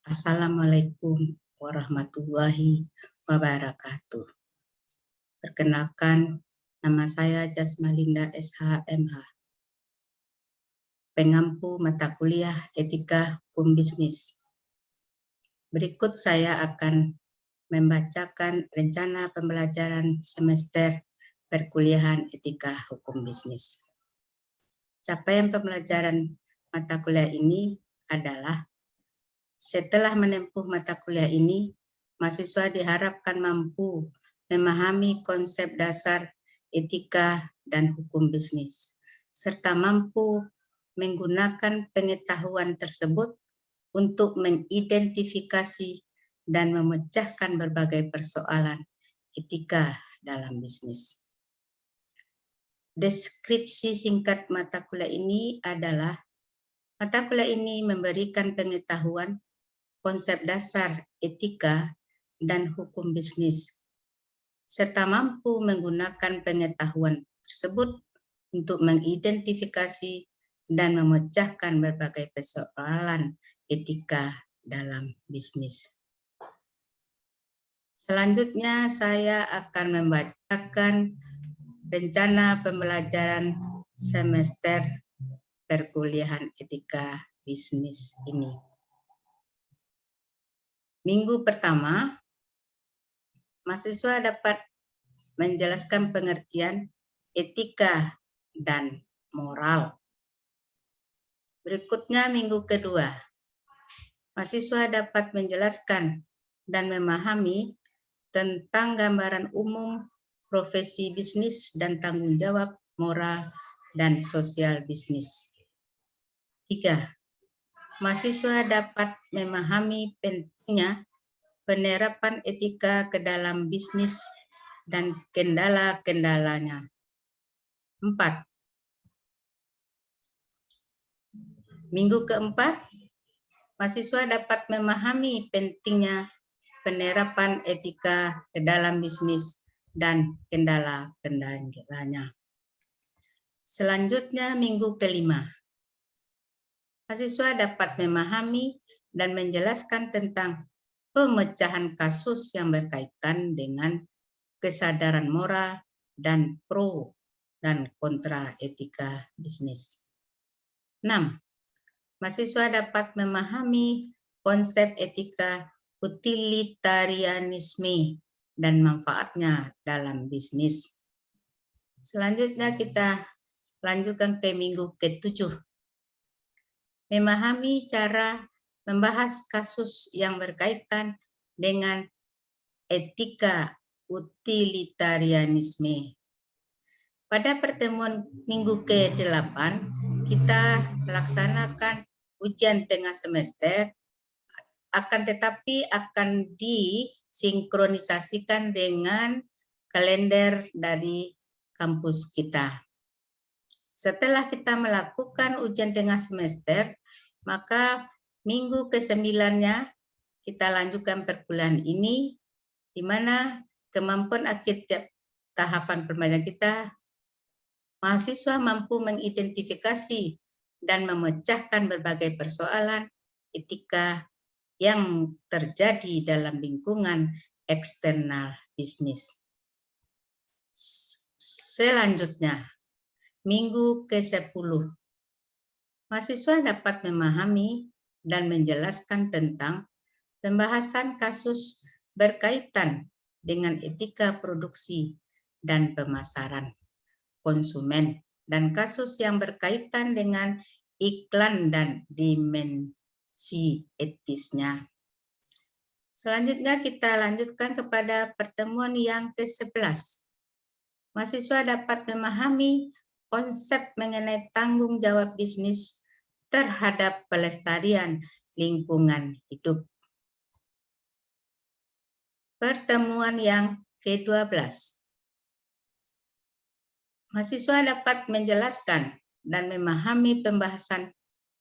Assalamualaikum warahmatullahi wabarakatuh. Perkenalkan, nama saya Jasmalinda SH.MH, pengampu mata kuliah Etika Hukum Bisnis. Berikut saya akan membacakan rencana pembelajaran semester perkuliahan Etika Hukum Bisnis. Capaian pembelajaran mata kuliah ini adalah: setelah menempuh mata kuliah ini, mahasiswa diharapkan mampu memahami konsep dasar etika dan hukum bisnis, serta mampu menggunakan pengetahuan tersebut untuk mengidentifikasi dan memecahkan berbagai persoalan etika dalam bisnis. Deskripsi singkat mata kuliah ini adalah: mata kuliah ini memberikan pengetahuan konsep dasar etika dan hukum bisnis, serta mampu menggunakan pengetahuan tersebut untuk mengidentifikasi dan memecahkan berbagai persoalan etika dalam bisnis. Selanjutnya saya akan membacakan rencana pembelajaran semester perkuliahan etika bisnis ini. Minggu pertama, mahasiswa dapat menjelaskan pengertian etika dan moral. Berikutnya minggu kedua, mahasiswa dapat menjelaskan dan memahami tentang gambaran umum profesi bisnis dan tanggung jawab moral dan sosial bisnis. 3. Mahasiswa dapat memahami pentingnya penerapan etika ke dalam bisnis dan kendala-kendalanya. 4. Minggu keempat, mahasiswa dapat memahami pentingnya penerapan etika ke dalam bisnis dan kendala-kendalanya. Selanjutnya minggu kelima, mahasiswa dapat memahami dan menjelaskan tentang pemecahan kasus yang berkaitan dengan kesadaran moral dan pro dan kontra etika bisnis. 6. Mahasiswa dapat memahami konsep etika utilitarianisme dan manfaatnya dalam bisnis. Selanjutnya kita lanjutkan ke minggu ke-7. Memahami cara membahas kasus yang berkaitan dengan etika utilitarianisme. Pada pertemuan minggu ke-8, kita melaksanakan ujian tengah semester, akan tetapi akan disinkronisasikan dengan kalender dari kampus kita. Setelah kita melakukan ujian tengah semester, maka minggu ke-9-nya kita lanjutkan perkuliahan ini, di mana kemampuan akhir tiap tahapan pembelajaran kita, mahasiswa mampu mengidentifikasi dan memecahkan berbagai persoalan etika yang terjadi dalam lingkungan eksternal bisnis. Selanjutnya, minggu ke-10, mahasiswa dapat memahami dan menjelaskan tentang pembahasan kasus berkaitan dengan etika produksi dan pemasaran konsumen dan kasus yang berkaitan dengan iklan dan dimensi etisnya. Selanjutnya kita lanjutkan kepada pertemuan yang ke-11. Mahasiswa dapat memahami konsep mengenai tanggung jawab bisnis terhadap pelestarian lingkungan hidup. Pertemuan yang ke-12. Mahasiswa dapat menjelaskan dan memahami pembahasan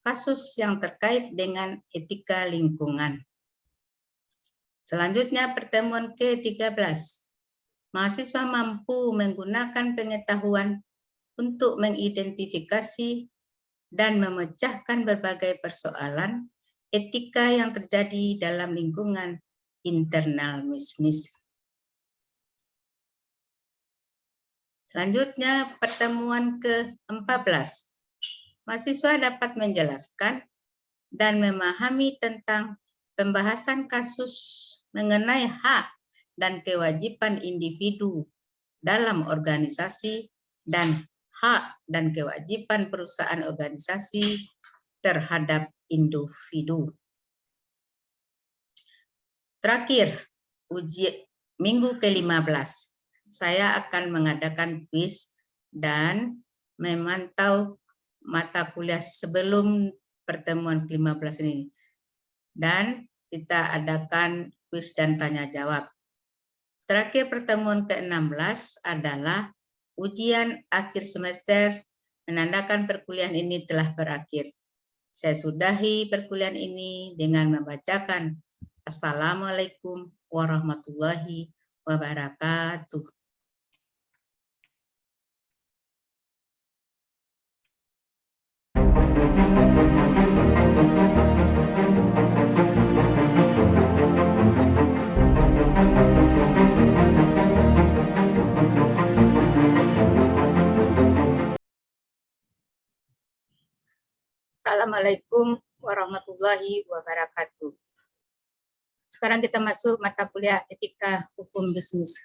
kasus yang terkait dengan etika lingkungan. Selanjutnya pertemuan ke-13. Mahasiswa mampu menggunakan pengetahuan untuk mengidentifikasi dan memecahkan berbagai persoalan etika yang terjadi dalam lingkungan internal bisnis. Selanjutnya, pertemuan ke-14. Mahasiswa dapat menjelaskan dan memahami tentang pembahasan kasus mengenai hak dan kewajiban individu dalam organisasi dan hak dan kewajiban perusahaan organisasi terhadap individu. Terakhir, minggu ke-15. Saya akan mengadakan kuis dan memantau mata kuliah sebelum pertemuan ke-15 ini. Dan kita adakan kuis dan tanya jawab. Terakhir, pertemuan ke-16 adalah ujian akhir semester, menandakan perkuliahan ini telah berakhir. Saya sudahi perkuliahan ini dengan membacakan Assalamualaikum warahmatullahi wabarakatuh. Assalamualaikum warahmatullahi wabarakatuh. Sekarang kita masuk mata kuliah etika hukum bisnis.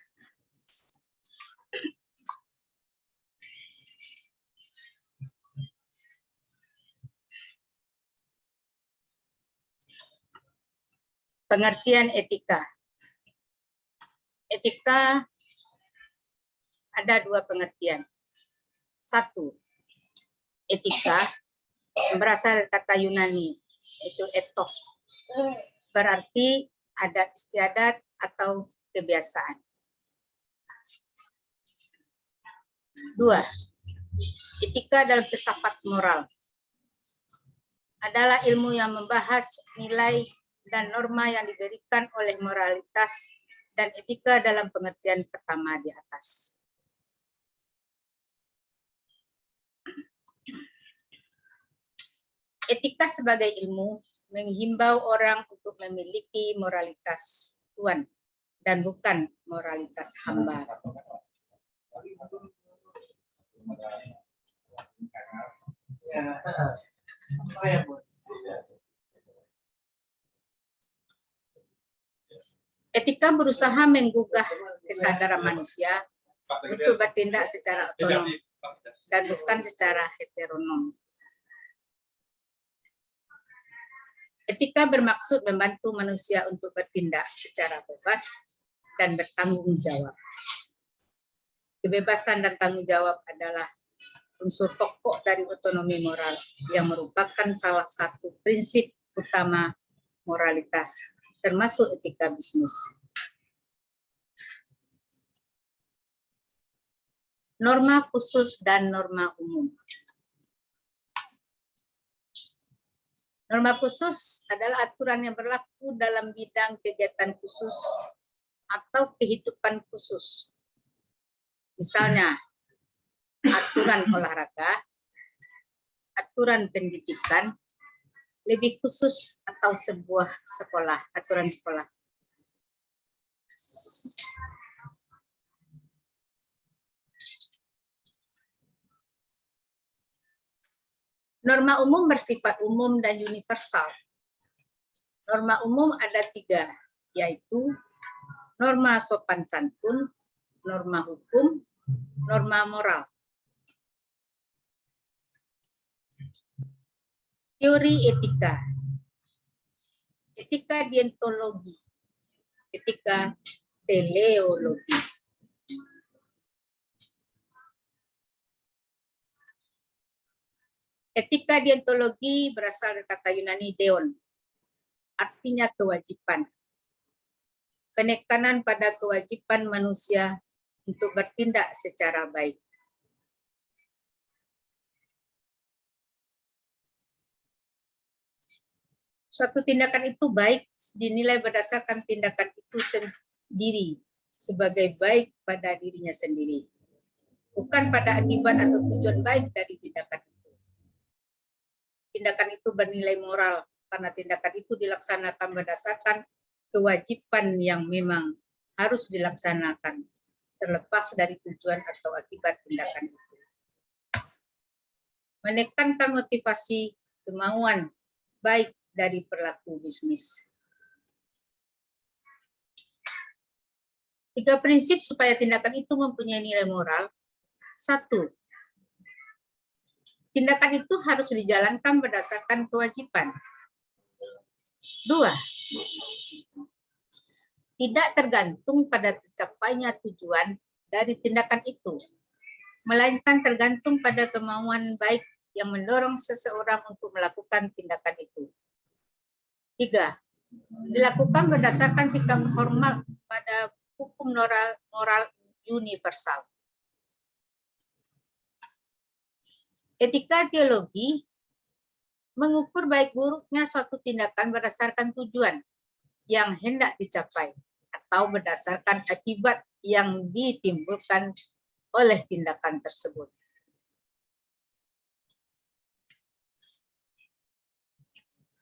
Pengertian etika. Etika ada dua pengertian. Satu, etika berasal dari kata Yunani, yaitu ethos. Berarti adat istiadat atau kebiasaan. Dua, etika dalam filsafat moral. Adalah ilmu yang membahas nilai dan norma yang diberikan oleh moralitas dan etika dalam pengertian pertama di atas. Etika sebagai ilmu menghimbau orang untuk memiliki moralitas Tuhan dan bukan moralitas hamba. Etika berusaha menggugah kesadaran manusia untuk bertindak secara otonom dan bukan secara heteronom. Etika bermaksud membantu manusia untuk bertindak secara bebas dan bertanggung jawab. Kebebasan dan tanggung jawab adalah unsur pokok dari otonomi moral yang merupakan salah satu prinsip utama moralitas, termasuk etika bisnis. Norma khusus dan norma umum. Norma khusus adalah aturan yang berlaku dalam bidang kegiatan khusus atau kehidupan khusus. Misalnya, aturan olahraga, aturan pendidikan, lebih khusus atau sebuah sekolah, aturan sekolah. Norma umum bersifat umum dan universal. Norma umum ada 3, yaitu norma sopan santun, norma hukum, norma moral. Teori etika. Etika deontologi. Etika teleologi. Etika deontologi berasal dari kata Yunani deon, artinya kewajiban. Penekanan pada kewajiban manusia untuk bertindak secara baik. Suatu tindakan itu baik dinilai berdasarkan tindakan itu sendiri sebagai baik pada dirinya sendiri, bukan pada akibat atau tujuan baik dari tindakan itu. Tindakan itu bernilai moral karena tindakan itu dilaksanakan berdasarkan kewajiban yang memang harus dilaksanakan, terlepas dari tujuan atau akibat tindakan itu. Menekankan motivasi kemauan baik dari pelaku bisnis. 3 prinsip supaya tindakan itu mempunyai nilai moral. 1. Tindakan itu harus dijalankan berdasarkan kewajiban. 2. Tidak tergantung pada tercapainya tujuan dari tindakan itu, melainkan tergantung pada kemauan baik yang mendorong seseorang untuk melakukan tindakan itu. 3. Dilakukan berdasarkan sikap formal pada hukum moral universal. Etika teologi mengukur baik buruknya suatu tindakan berdasarkan tujuan yang hendak dicapai atau berdasarkan akibat yang ditimbulkan oleh tindakan tersebut.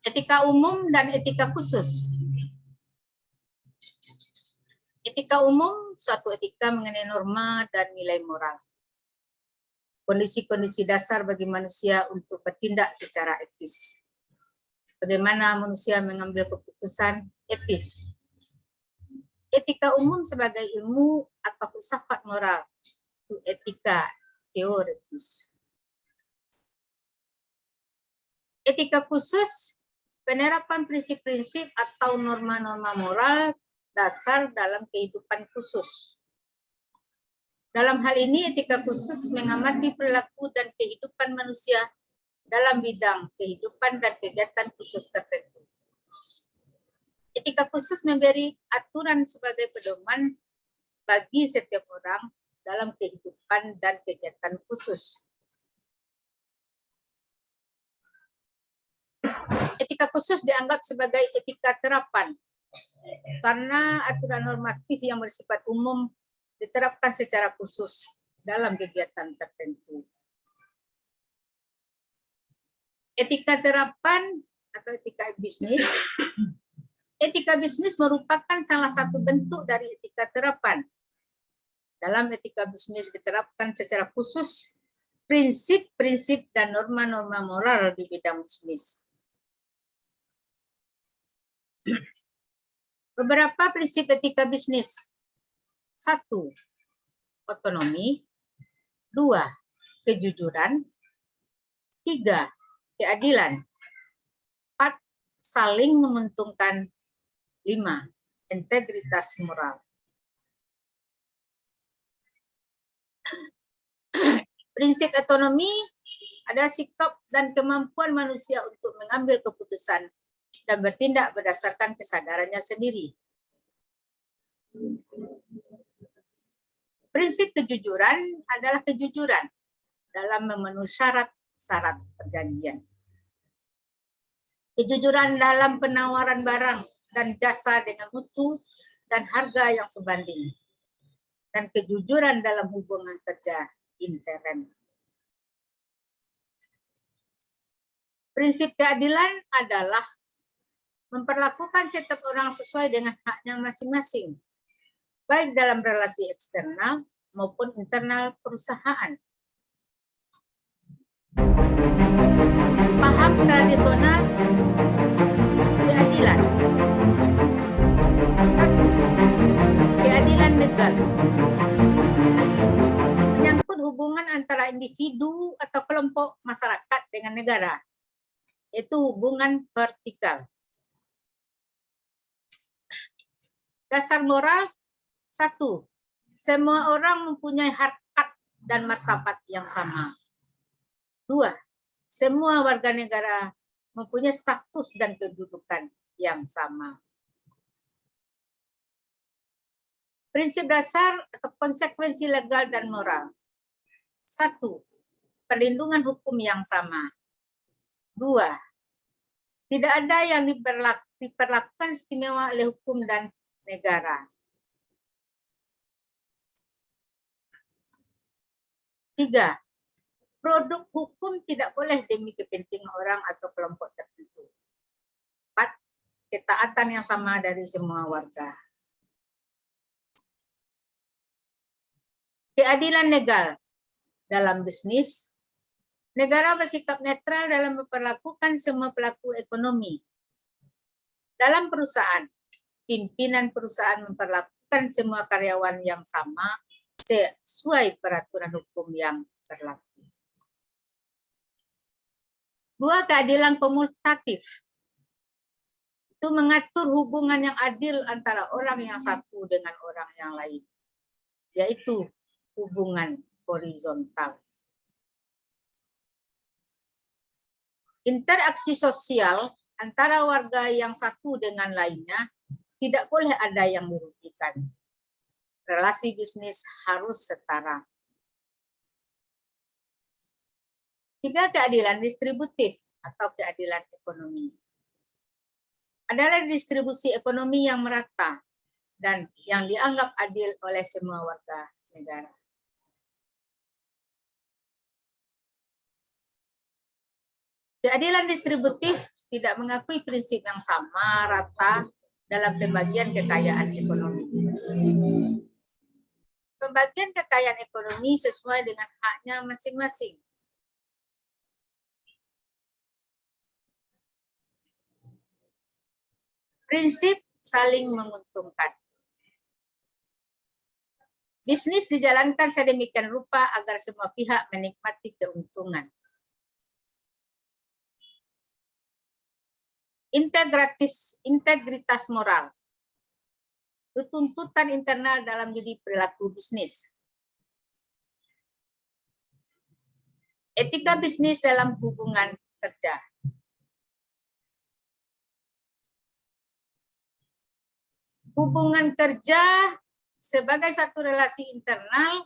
Etika umum dan etika khusus. Etika umum, suatu etika mengenai norma dan nilai moral. Kondisi-kondisi dasar bagi manusia untuk bertindak secara etis. Bagaimana manusia mengambil keputusan etis. Etika umum sebagai ilmu atau filsafat moral, itu etika teoritis. Etika khusus, penerapan prinsip-prinsip atau norma-norma moral dasar dalam kehidupan khusus. Dalam hal ini, etika khusus mengamati perilaku dan kehidupan manusia dalam bidang kehidupan dan kegiatan khusus tertentu. Etika khusus memberi aturan sebagai pedoman bagi setiap orang dalam kehidupan dan kegiatan khusus. Etika khusus dianggap sebagai etika terapan karena aturan normatif yang bersifat umum diterapkan secara khusus dalam kegiatan tertentu. Etika terapan atau etika bisnis. Etika bisnis merupakan salah satu bentuk dari etika terapan. Dalam etika bisnis diterapkan secara khusus prinsip-prinsip dan norma-norma moral di bidang bisnis. Beberapa prinsip etika bisnis. 1. Otonomi. 2. Kejujuran. 3. Keadilan. 4. Saling menguntungkan. 5. Integritas moral. Prinsip otonomi adalah sikap dan kemampuan manusia untuk mengambil keputusan dan bertindak berdasarkan kesadarannya sendiri. Prinsip kejujuran adalah kejujuran dalam memenuhi syarat-syarat perjanjian. Kejujuran dalam penawaran barang dan jasa dengan mutu dan harga yang sebanding. Dan kejujuran dalam hubungan kerja intern. Prinsip keadilan adalah memperlakukan setiap orang sesuai dengan haknya masing-masing, baik dalam relasi eksternal maupun internal perusahaan. Paham tradisional keadilan. 1. Keadilan negara. Menyangkut hubungan antara individu atau kelompok masyarakat dengan negara, yaitu hubungan vertikal. Dasar moral. 1. Semua orang mempunyai harkat dan martabat yang sama. 2. Semua warga negara mempunyai status dan kedudukan yang sama. Prinsip dasar atau konsekuensi legal dan moral. 1. Perlindungan hukum yang sama. 2. Tidak ada yang diperlakukan istimewa oleh hukum dan negara. 3. Produk hukum tidak boleh demi kepentingan orang atau kelompok tertentu. ketaatan yang sama dari semua warga. Keadilan legal dalam bisnis, negara bersikap netral dalam memperlakukan semua pelaku ekonomi. Dalam perusahaan, pimpinan perusahaan memperlakukan semua karyawan yang sama sesuai peraturan hukum yang berlaku. 2. Keadilan komutatif. Itu mengatur hubungan yang adil antara orang yang satu dengan orang yang lain, yaitu hubungan horizontal. Interaksi sosial antara warga yang satu dengan lainnya tidak boleh ada yang dirugikan. Relasi bisnis harus setara. 3. Keadilan distributif atau keadilan ekonomi. Adalah distribusi ekonomi yang merata dan yang dianggap adil oleh semua warga negara. Keadilan distributif tidak mengakui prinsip yang sama rata dalam pembagian kekayaan ekonomi. Pembagian kekayaan ekonomi sesuai dengan haknya masing-masing. Prinsip saling menguntungkan. Bisnis dijalankan sedemikian rupa agar semua pihak menikmati keuntungan. Integritas moral. Itu tuntutan internal dalam judi perilaku bisnis. Etika bisnis dalam hubungan kerja. Hubungan kerja sebagai satu relasi internal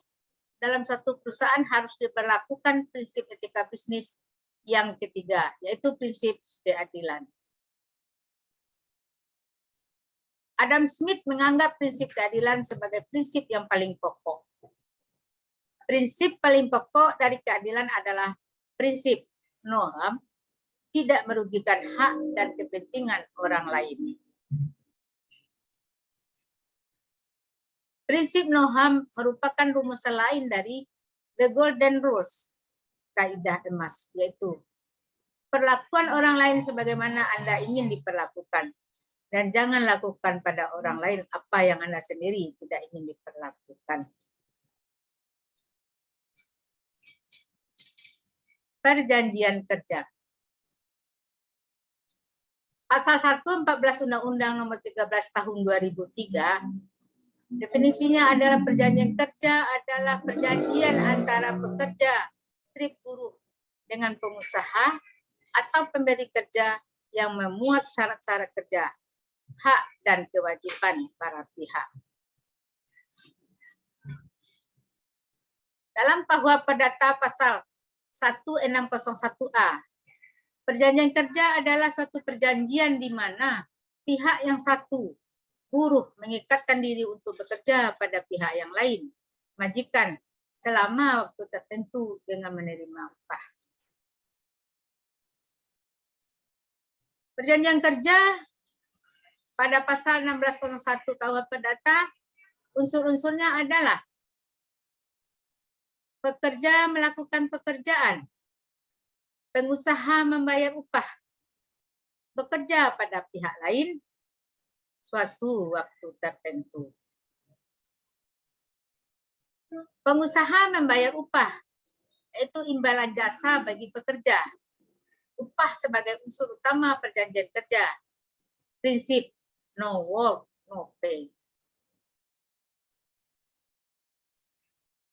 dalam suatu perusahaan harus diberlakukan prinsip etika bisnis yang ketiga, yaitu prinsip keadilan. Adam Smith menganggap prinsip keadilan sebagai prinsip yang paling pokok. Prinsip paling pokok dari keadilan adalah prinsip no harm, tidak merugikan hak dan kepentingan orang lain. Prinsip no harm merupakan rumusan lain dari the golden rules, kaidah emas, yaitu perlakuan orang lain sebagaimana Anda ingin diperlakukan, dan jangan lakukan pada orang lain apa yang Anda sendiri tidak ingin diperlakukan. Perjanjian kerja. Pasal 114 Undang-Undang Nomor 13 Tahun 2003 definisinya adalah perjanjian kerja adalah perjanjian antara pekerja, strip buruh dengan pengusaha atau pemberi kerja yang memuat syarat-syarat kerja, hak dan kewajiban para pihak. Dalam KUH Perdata pasal 1601A, perjanjian kerja adalah suatu perjanjian di mana pihak yang satu, buruh, mengikatkan diri untuk bekerja pada pihak yang lain, majikan, selama waktu tertentu dengan menerima upah. Perjanjian kerja pada pasal 1601 KUH Perdata, unsur-unsurnya adalah pekerja melakukan pekerjaan, pengusaha membayar upah, bekerja pada pihak lain, suatu waktu tertentu. Pengusaha membayar upah, yaitu imbalan jasa bagi pekerja. Upah sebagai unsur utama perjanjian kerja. Prinsip no work, no pay.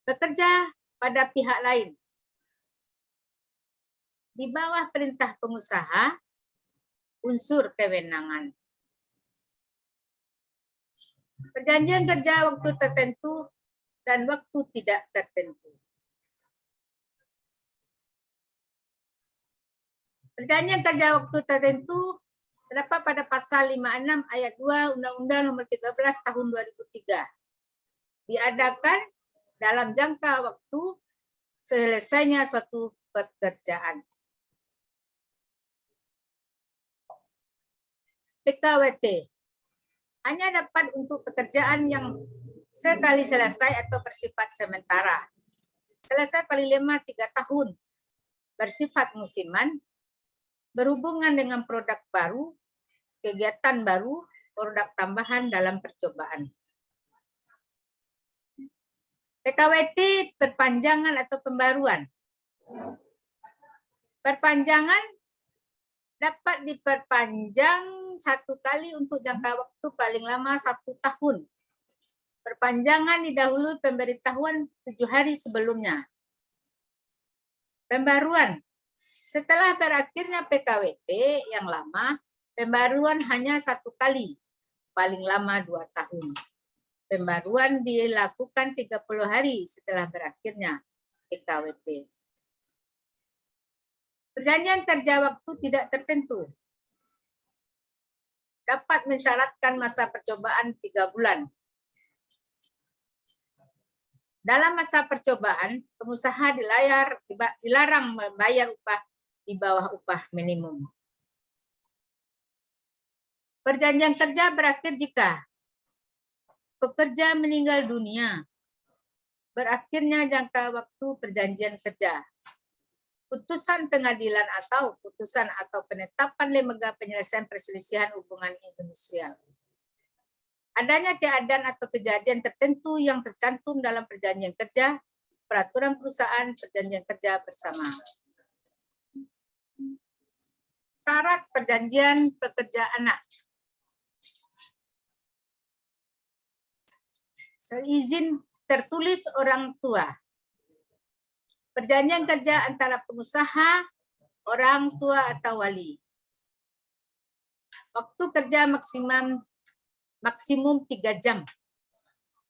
Bekerja pada pihak lain. Di bawah perintah pengusaha, unsur kewenangan. Perjanjian kerja waktu tertentu dan waktu tidak tertentu. Perjanjian kerja waktu tertentu terdapat pada pasal 56 ayat 2 Undang-Undang Nomor 13 Tahun 2003. Diadakan dalam jangka waktu selesainya suatu pekerjaan. PKWT hanya dapat untuk pekerjaan yang sekali selesai atau bersifat sementara. Selesai paling lama 3 tahun, bersifat musiman, berhubungan dengan produk baru, kegiatan baru, produk tambahan dalam percobaan. PKWT perpanjangan atau pembaruan. Perpanjangan dapat diperpanjang 1 kali untuk jangka waktu paling lama 1 tahun. Perpanjangan didahului pemberitahuan 7 hari sebelumnya. Pembaruan. Setelah berakhirnya PKWT yang lama, pembaruan hanya 1 kali, paling lama 2 tahun. Pembaruan dilakukan 30 hari setelah berakhirnya PKWT. Perjanjian kerja waktu tidak tertentu. Dapat mensyaratkan masa percobaan 3 bulan. Dalam masa percobaan, pengusaha dilarang membayar upah di bawah upah minimum. Perjanjian kerja berakhir jika pekerja meninggal dunia, berakhirnya jangka waktu perjanjian kerja, putusan pengadilan atau putusan atau penetapan lembaga penyelesaian perselisihan hubungan industrial. Adanya keadaan atau kejadian tertentu yang tercantum dalam perjanjian kerja, peraturan perusahaan, perjanjian kerja bersama. Syarat perjanjian pekerja anak. Seizin tertulis orang tua. Perjanjian kerja antara pengusaha, orang tua atau wali. Waktu kerja maksimum 3 jam.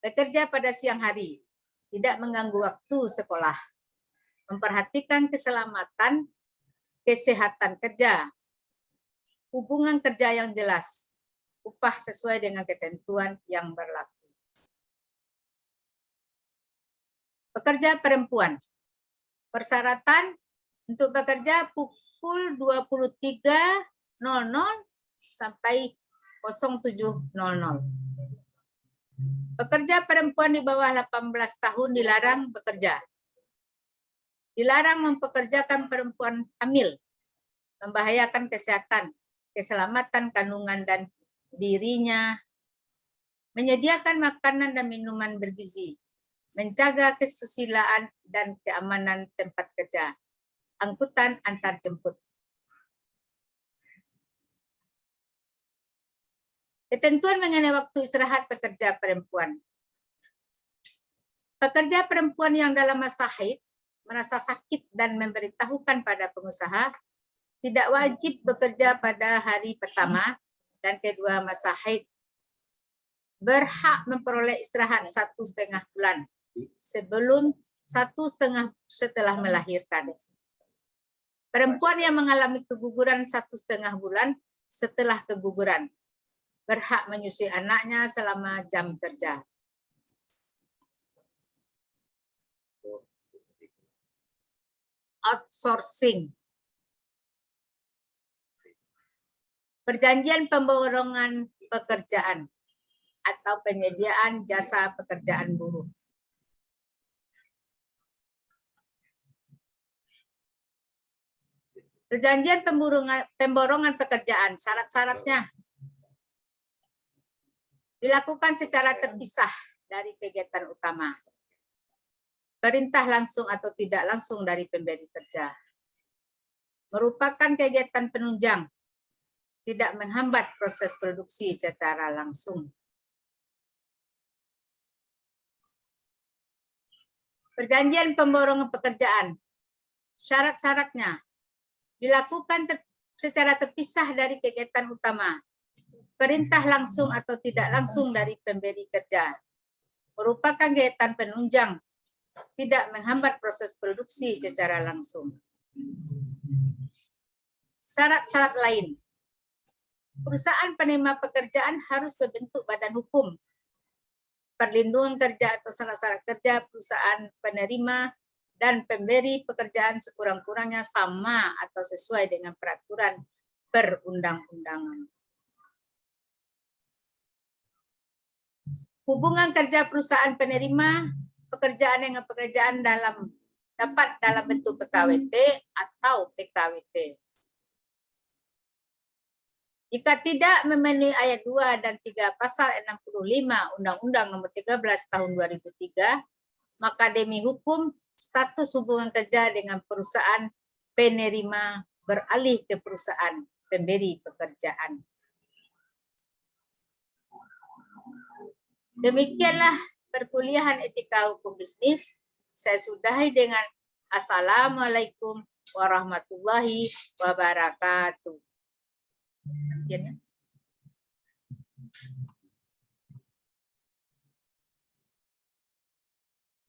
Bekerja pada siang hari. Tidak mengganggu waktu sekolah. Memperhatikan keselamatan, kesehatan kerja. Hubungan kerja yang jelas. Upah sesuai dengan ketentuan yang berlaku. Pekerja perempuan. Persyaratan untuk bekerja pukul 23.00 sampai 07.00. Pekerja perempuan di bawah 18 tahun dilarang bekerja. Dilarang mempekerjakan perempuan hamil, membahayakan kesehatan, keselamatan kandungan dan dirinya, menyediakan makanan dan minuman bergizi, menjaga kesusilaan dan keamanan tempat kerja, angkutan antar jemput. Ketentuan mengenai waktu istirahat pekerja perempuan. Pekerja perempuan yang dalam masa haid merasa sakit dan memberitahukan pada pengusaha tidak wajib bekerja pada hari pertama dan kedua masa haid. Berhak memperoleh istirahat 1,5 bulan sebelum 1,5 setelah melahirkan. Perempuan yang mengalami keguguran 1,5 bulan setelah keguguran berhak menyusui anaknya selama jam kerja. Outsourcing. Perjanjian pemborongan pekerjaan atau penyediaan jasa pekerjaan buruh. Perjanjian pemborongan pekerjaan, syarat-syaratnya dilakukan secara terpisah dari kegiatan utama. Perintah langsung atau tidak langsung dari pemberi kerja. Merupakan kegiatan penunjang, tidak menghambat proses produksi secara langsung. Perjanjian pemborongan pekerjaan, syarat-syaratnya dilakukan secara terpisah dari kegiatan utama. Perintah langsung atau tidak langsung dari pemberi kerja. Merupakan kegiatan penunjang, tidak menghambat proses produksi secara langsung. Syarat-syarat lain. Perusahaan penerima pekerjaan harus membentuk badan hukum. Perlindungan kerja atau syarat-syarat kerja perusahaan penerima dan pemberi pekerjaan sekurang-kurangnya sama atau sesuai dengan peraturan perundang-undangan. hubungan kerja perusahaan penerima pekerjaan dengan pekerjaan dapat dalam bentuk PKWT atau PKWT. Jika tidak memenuhi ayat 2 dan 3 pasal 65 Undang-Undang Nomor 13 Tahun 2003, maka demi hukum status hubungan kerja dengan perusahaan penerima beralih ke perusahaan pemberi pekerjaan. Demikianlah perkuliahan etika hukum bisnis. Saya sudahi dengan Assalamualaikum warahmatullahi wabarakatuh.